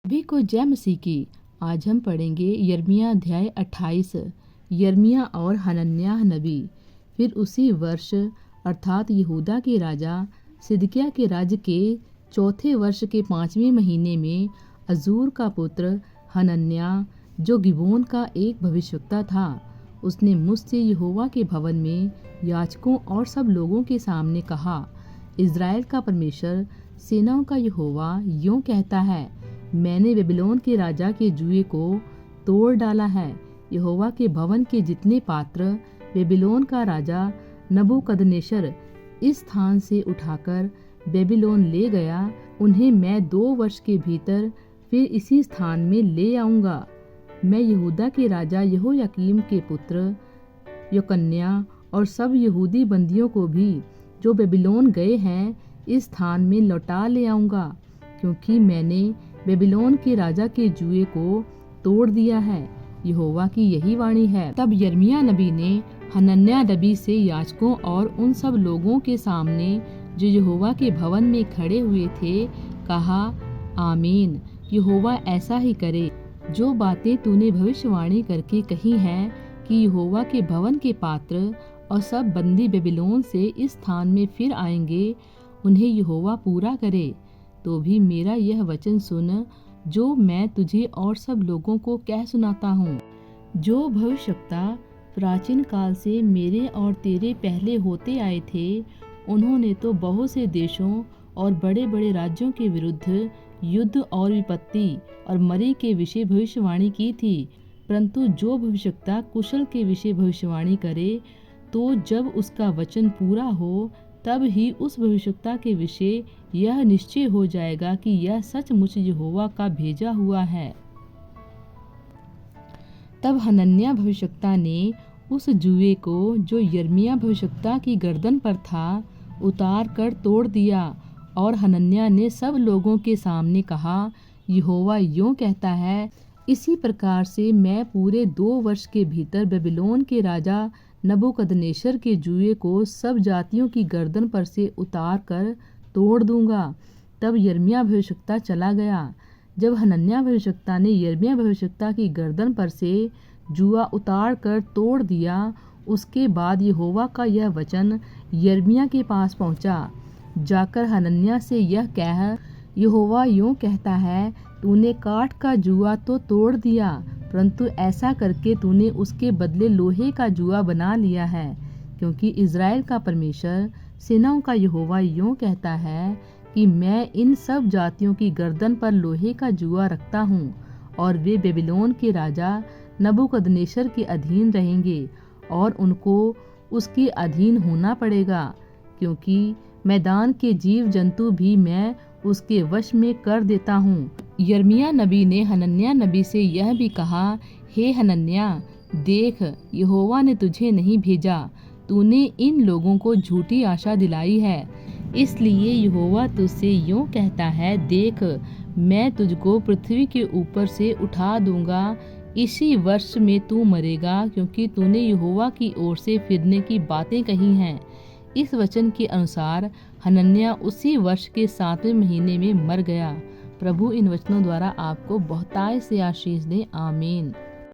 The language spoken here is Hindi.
सभी को जय मसीह की। आज हम पढ़ेंगे यिर्मयाह अध्याय 28। यिर्मयाह और हनन्याह नबी। फिर उसी वर्ष अर्थात यहूदा के राजा सिदकिय्याह के राज्य के चौथे वर्ष के 5वें महीने में अजूर का पुत्र हनन्याह, जो गिबोन का एक भविष्यवक्ता था, उसने मुझसे यहोवा के भवन में याजकों और सब लोगों के सामने कहा, इज़राइल का परमेश्वर सेनाओं का यहोवा यूँ कहता है, मैंने बेबीलोन के राजा के जुए को तोड़ डाला है। यहोवा के भवन के जितने पात्र बेबीलोन का राजा नबूकदनेस्सर इस स्थान से उठाकर बेबीलोन ले गया, उन्हें मैं 2 वर्ष के भीतर फिर इसी स्थान में ले आऊँगा। मैं यहूदा के राजा यहोयाकीम के पुत्र यकोन्याह और सब यहूदी बंदियों को भी जो बेबीलोन गए हैं इस स्थान में लौटा ले आऊँगा, क्योंकि मैंने बेबीलोन के राजा के जुए को तोड़ दिया है। यहोवा की यही वाणी है। तब यिर्मयाह नबी ने हनन्याह नबी से याजकों और उन सब लोगों के सामने जो यहोवा के भवन में खड़े हुए थे कहा, आमीन। यहोवा ऐसा ही करे। जो बातें तूने भविष्यवाणी करके कही हैं कि यहोवा के भवन के पात्र और सब बंदी बेबीलोन से इस स्थान में फिर आएंगे, उन्हें यहोवा पूरा करे। तो भी मेरा यह वचन सुन, जो मैं तुझे और सब लोगों को कह सुनाता हूँ। जो भविष्यवक्ता प्राचीन काल से मेरे और तेरे पहले होते आए थे, उन्होंने तो बहुत से देशों और बड़े बड़े राज्यों के विरुद्ध युद्ध और विपत्ति और मरी के विषय भविष्यवाणी की थी। परंतु जो भविष्यवक्ता कुशल के विषय भविष्यवाणी करे, तो जब उसका वचन पूरा हो, तब ही उस भविष्यवक्ता के विषय यह निश्चय हो जाएगा कि यह सचमुच यहोवा का भेजा हुआ है। तब हनन्याह भविष्यवक्ता ने उस जुए को जो यिर्मयाह भविष्यवक्ता की गर्दन पर था, उतार कर तोड़ दिया। और हनन्याह ने सब लोगों के सामने कहा, यहोवा यूँ कहता है, इसी प्रकार से मैं पूरे 2 वर्ष के भीतर बेबीलोन के राजा नबूकदनेस्सर के जुए को सब जातियों की गर्दन पर से उतार कर तोड़ दूंगा। तब यिर्मयाह भविष्यवक्ता चला गया। जब हनन्याह भविष्यवक्ता ने यिर्मयाह भविष्यवक्ता की गर्दन पर से जुआ उतार कर तोड़ दिया, उसके बाद यहोवा का यह वचन यिर्मयाह के पास पहुंचा, जाकर हनन्याह से यह कह, यहोवा यूँ कहता है, तूने काठ का जुआ तो तोड़ दिया, परंतु ऐसा करके तूने उसके बदले लोहे का जुआ बना लिया है। क्योंकि इज़राइल का परमेश्वर सेनाओं का यहोवा यूँ कहता है कि मैं इन सब जातियों की गर्दन पर लोहे का जुआ रखता हूँ, और वे बेबीलोन के राजा नबूकदनेस्सर के अधीन रहेंगे, और उनको उसके अधीन होना पड़ेगा, क्योंकि मैदान के जीव जंतु भी मैं उसके वश में कर देता हूँ। यिर्मयाह नबी ने हनन्याह नबी से यह भी कहा, हे हनन्याह, देख, यहोवा ने तुझे नहीं भेजा, तूने इन लोगों को झूठी आशा दिलाई है। इसलिए यहोवा तुझसे यूँ कहता है, देख, मैं तुझको पृथ्वी के ऊपर से उठा दूंगा, इसी वर्ष में तू मरेगा, क्योंकि तूने यहोवा की ओर से फिरने की बातें कही हैं। इस वचन के अनुसार हनन्याह उसी वर्ष के 7वें महीने में मर गया। प्रभु इन वचनों द्वारा आपको बहुतायत से आशीष दे। आमीन।